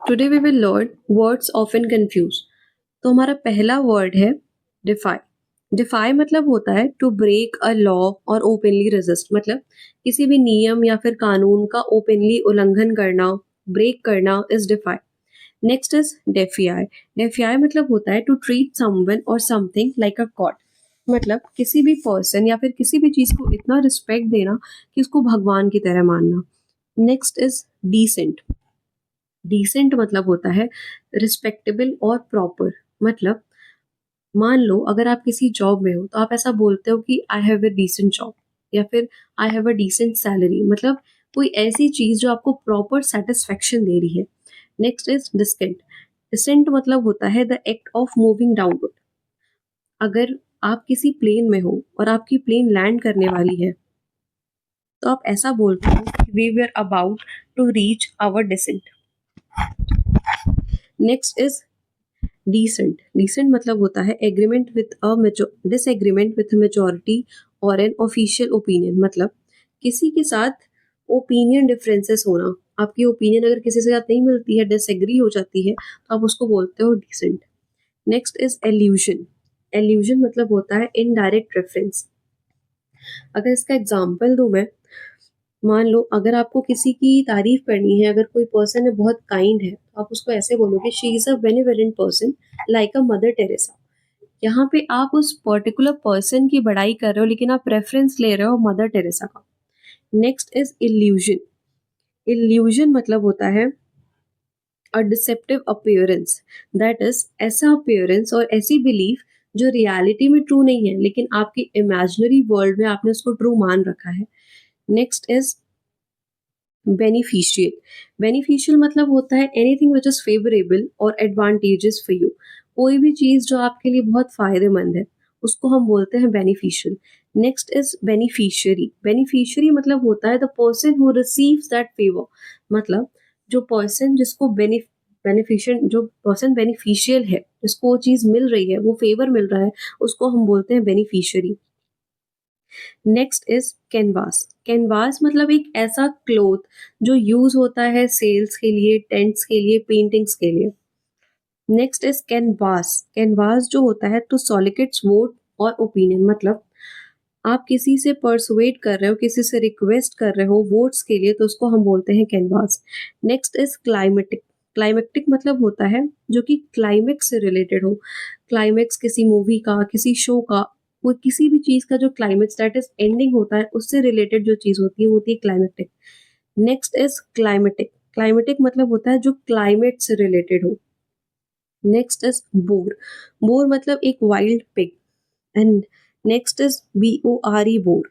Today we will learn words often confused. तो हमारा पहला वर्ड है डिफाई. डिफाई मतलब होता है टू ब्रेक अ लॉ और ओपनली रेजिस्ट. मतलब किसी भी नियम या फिर कानून का ओपनली उल्लंघन करना, ब्रेक करना is defy. Next is deify. Deify मतलब होता है to treat someone or something like a god. मतलब किसी भी पर्सन या फिर किसी भी चीज को इतना रिस्पेक्ट देना कि उसको भगवान की तरह मानना. Next is dissent. डिसेंट मतलब होता है रिस्पेक्टेबल और प्रॉपर. मतलब मान लो अगर आप किसी जॉब में हो तो आप ऐसा बोलते हो कि I have a decent job या फिर I have a decent salary. मतलब कोई ऐसी चीज जो आपको प्रॉपर सेटिस्फेक्शन दे रही है. Next is dissent. डिसेंट मतलब होता है the act of moving downward. अगर आप किसी प्लेन में हो और आपकी प्लेन लैंड करने वाली है तो आप ऐसा बोलते हो we were about to reach our descent. Next is dissent. Dissent मतलब होता है agreement with a disagreement with majority or an official opinion. मतलब किसी के साथ ओपिनियन डिफरेंसेस होना. आपकी ओपिनियन अगर किसी से साथ नहीं मिलती है, डिसएग्री हो जाती है, तो आप उसको बोलते हो dissent. Next is allusion. Allusion मतलब होता है इनडायरेक्ट रेफरेंस. अगर इसका एग्जाम्पल दूं मैं, मान लो अगर आपको किसी की तारीफ करनी है, अगर कोई पर्सन है बहुत काइंड है, तो आप उसको ऐसे बोलोगे she is a benevolent person like a mother Teresa. यहाँ पे आप उस पर्टिकुलर पर्सन की बड़ाई कर रहे हो लेकिन आप रेफरेंस ले रहे हो मदर टेरेसा का. Next is illusion. इल्यूजन मतलब होता है अ डिसेप्टिव अपीयरेंस. दैट इज ऐसा अपीयरेंस और ऐसी बिलीफ जो रियलिटी में ट्रू नहीं है लेकिन आपके इमेजिनरी वर्ल्ड में आपने उसको ट्रू मान रखा है. Next is beneficial. बेनिफिशियल मतलब होता है एनीथिंग विच इज फेवरेबल और एडवांटेजेस फॉर यू. कोई भी चीज जो आपके लिए बहुत फायदेमंद है उसको हम बोलते हैं beneficial. Next is beneficiary. Beneficiary मतलब होता है the person who receives that favour. मतलब जो पर्सन जिसको बेनिफिशियल, जो पर्सन बेनिफिशियल है, जिसको वो चीज मिल रही है, वो फेवर मिल रहा है, उसको हम बोलते हैं beneficiary. Next is canvas. Canvas मतलब एक ऐसा क्लोथ जो यूज होता है सेल्स के लिए, टेंट्स के लिए, पेंटिंग्स के लिए. Next is canvas. कैनवास जो होता है टू सॉलिसिट्स वोट और ओपिनियन. मतलब आप किसी से परसुएट कर रहे हो, किसी से रिक्वेस्ट कर रहे हो वोट्स के लिए, तो उसको हम बोलते हैं canvas. Next is climatic. Climatic मतलब होता है जो कि क्लाइमेक्स से रिलेटेड हो. क्लाइमेक्स किसी मूवी का, किसी शो का, कोई किसी भी चीज का जो क्लाइमेक्स दैट इज एंडिंग होता है उससे रिलेटेड जो चीज होती है वो होती है climatic. Next is climatic. Climatic मतलब होता है जो क्लाइमेट से रिलेटेड हो. Next is bore. बोर मतलब एक wild pig. And next is BORE, bore.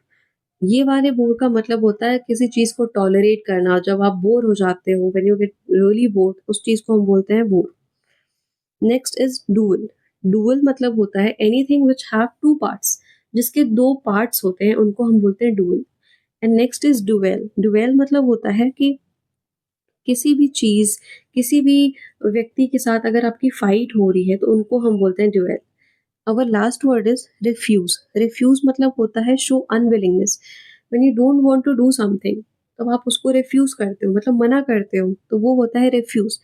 ये वाले बोर का मतलब होता है किसी चीज को टॉलरेट करना. जब आप बोर हो जाते हो, when you get really bored, उस चीज को हम बोलते हैं bore. Next is dual. Dual मतलब होता है anything which have two parts. जिसके दो पार्ट्स होते हैं उनको हम बोलते हैं dual. And next is duel. Duel मतलब होता है कि किसी भी चीज, किसी भी व्यक्ति के साथ अगर आपकी फाइट हो रही है तो उनको हम बोलते हैं duel. Our last word is refuse. Refuse मतलब होता है show unwillingness. When you don't want to do something, तब आप उसको रिफ्यूज करते हो, मतलब मना करते हो, तो वो होता है refuse.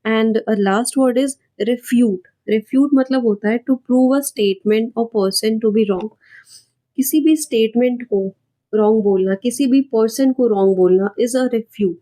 And last word is refute. Refute मतलब होता है to prove a statement or person to be wrong. किसी भी स्टेटमेंट को रॉन्ग बोलना, किसी भी पर्सन को रॉन्ग बोलना इज अ रिफ्यूट.